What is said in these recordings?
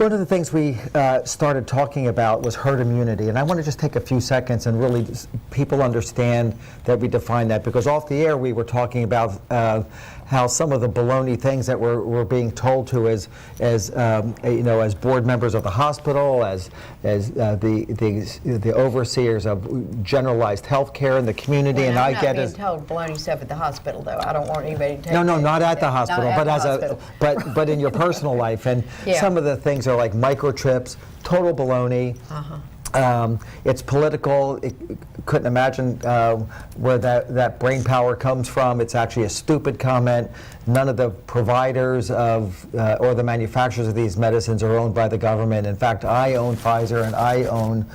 One of the things we started talking about was herd immunity, and I want to just take a few seconds and really people understand that we define that, because off the air we were talking about how some of the baloney things that we're being told to as board members of the hospital, as the overseers of generalized health care in the community, Well, and I'm I get not being told baloney stuff at the hospital, though. I don't want anybody to take no, that. not at the hospital, Not but at as the hospital. but in your personal life, and Yeah. some of the things are like microchips, total baloney. It's political. Couldn't imagine where that brain power comes from. It's actually a stupid comment. None of the providers of or the manufacturers of these medicines are owned by the government. In fact, I own Pfizer and I own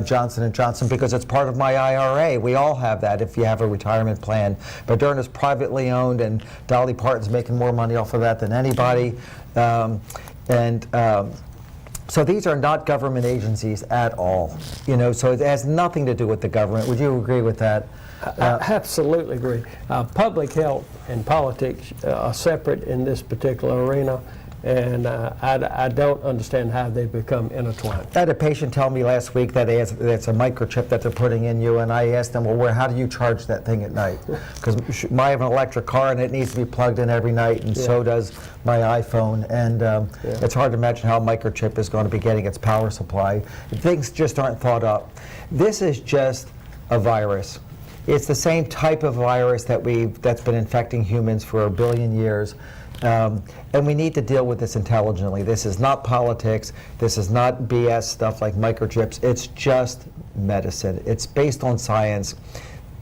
Johnson & Johnson because it's part of my IRA. We all have that if you have a retirement plan. Moderna is privately owned, and Dolly Parton's making more money off of that than anybody. So these are not government agencies at all, so it has nothing to do with the government. Would you agree with that? I absolutely agree. Public health and politics are separate in this particular arena, and I don't understand how they become intertwined. I had a patient tell me last week that it's a microchip that they're putting in you, and I asked them, well, how do you charge that thing at night? Because I have an electric car, and it needs to be plugged in every night, and so does my iPhone, and it's hard to imagine how a microchip is going to be getting its power supply. Things just aren't thought up. This is just a virus. It's the same type of virus that's been infecting humans for 1 billion years. And we need to deal with this intelligently. This is not politics. This is not BS stuff like microchips. It's just medicine. It's based on science.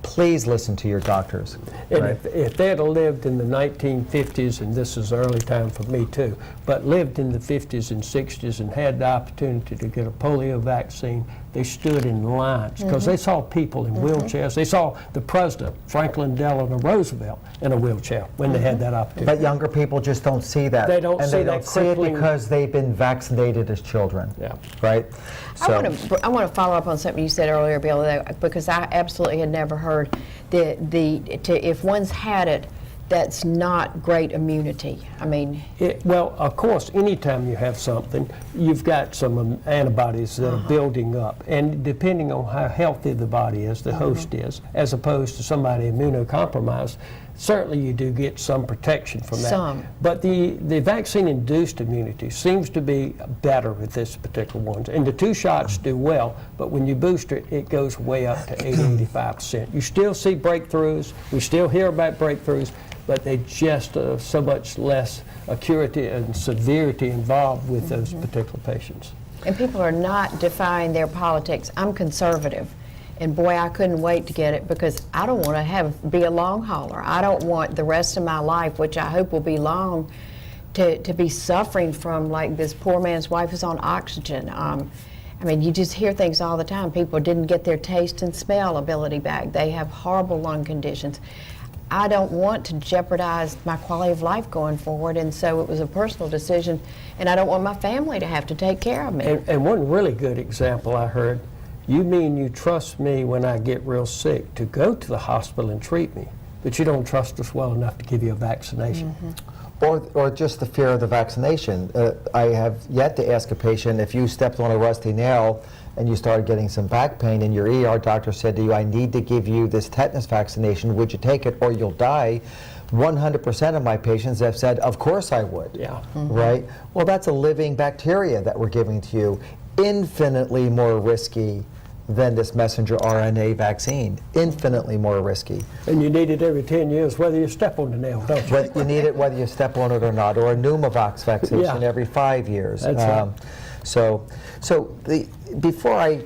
Please listen to your doctors. And right? if they had lived in the 1950s, and this is early time for me too, but lived in the 50s and 60s and had the opportunity to get a polio vaccine, they stood in lines because they saw people in wheelchairs. They saw the president, Franklin Delano Roosevelt, in a wheelchair when they had that opportunity. But younger people just don't see that. They don't and see they that don't see it because they've been vaccinated as children. Yeah. Right? So, I want to follow up on something you said earlier, Bill, because I absolutely had never heard if one's had it, that's not great immunity. I mean, well, of course, anytime you have something, you've got some antibodies that are building up, and depending on how healthy the body is, the host is, as opposed to somebody immunocompromised, certainly you do get some protection from that. Some. But the vaccine-induced immunity seems to be better with this particular one. And the 2 shots do well, but when you boost it, it goes way up to 80–85%. You still see breakthroughs. We still hear about breakthroughs, but they just so much less acuity and severity involved with those particular patients. and people are not defying their politics. I'm conservative. And boy, I couldn't wait to get it because I don't want to be a long hauler. I don't want the rest of my life, which I hope will be long, to be suffering from like this poor man's wife is on oxygen. I mean, you just hear things all the time. People didn't get their taste and smell ability back. They have horrible lung conditions. I don't want to jeopardize my quality of life going forward, and so it was a personal decision, and I don't want my family to have to take care of me. And one really good example I heard, you mean you trust me when I get real sick to go to the hospital and treat me, but you don't trust us well enough to give you a vaccination. Or just the fear of the vaccination. I have yet to ask a patient, if you stepped on a rusty nail and you started getting some back pain and your ER doctor said to you, I need to give you this tetanus vaccination, would you take it or you'll die? 100% of my patients have said, of course I would. Yeah. Right? Well, that's a living bacteria that we're giving to you, infinitely more risky than this messenger RNA vaccine, infinitely more risky. And you need it every 10 years, whether you step on the nail, don't you? But you need it whether you step on it or not, or a pneumovax vaccination every 5 years. That's right. Before I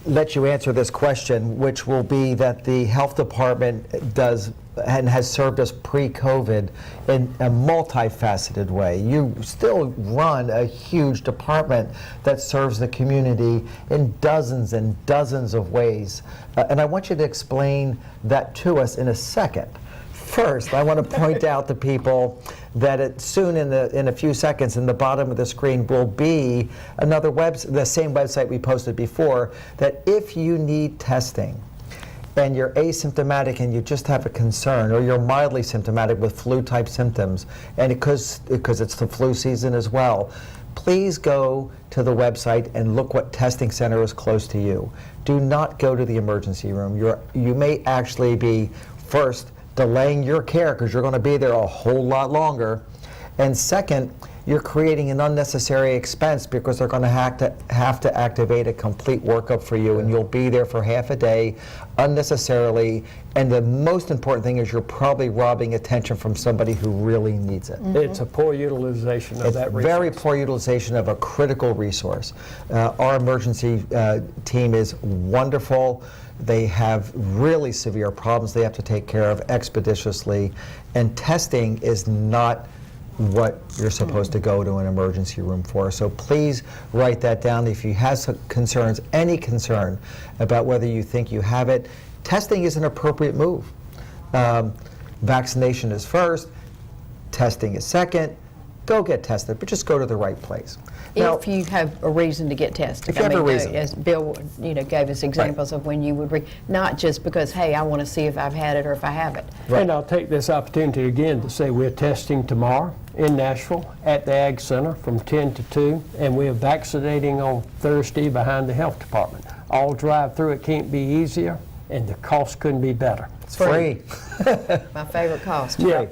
let you answer this question, which will be that the health department does and has served us pre-COVID in a multifaceted way. You still run a huge department that serves the community in dozens and dozens of ways. And I want you to explain that to us in a second. First, I want to point out to people that soon in a few seconds in the bottom of the screen will be another the same website we posted before, that if you need testing and you're asymptomatic and you just have a concern, or you're mildly symptomatic with flu-type symptoms, and because it's the flu season as well, please go to the website and look what testing center is close to you. Do not go to the emergency room. You may actually be, first, delaying your care because you're going to be there a whole lot longer. And second, you're creating an unnecessary expense because they're going to have to activate a complete workup for you, and you'll be there for half a day unnecessarily. And the most important thing is you're probably robbing attention from somebody who really needs it. It's a poor utilization of that resource. Very poor utilization of a critical resource. Our emergency team is wonderful. They have really severe problems they have to take care of expeditiously, and testing is not what you're supposed to go to an emergency room for. So please write that down. If you have some concerns, any concern about whether you think you have it, testing is an appropriate move. Vaccination is first, testing is second. Go get tested, but just go to the right place. Now, If you have a reason to get tested. If you have a reason. As Bill, gave us examples of when you would, not just because, hey, I want to see if I've had it or if I haven't. Right. And I'll take this opportunity again to say we're testing tomorrow in Nashville at the Ag Center from 10 to 2, and we're vaccinating on Thursday behind the health department. All drive through, it can't be easier, and the cost couldn't be better. it's free. My favorite cost. Yeah.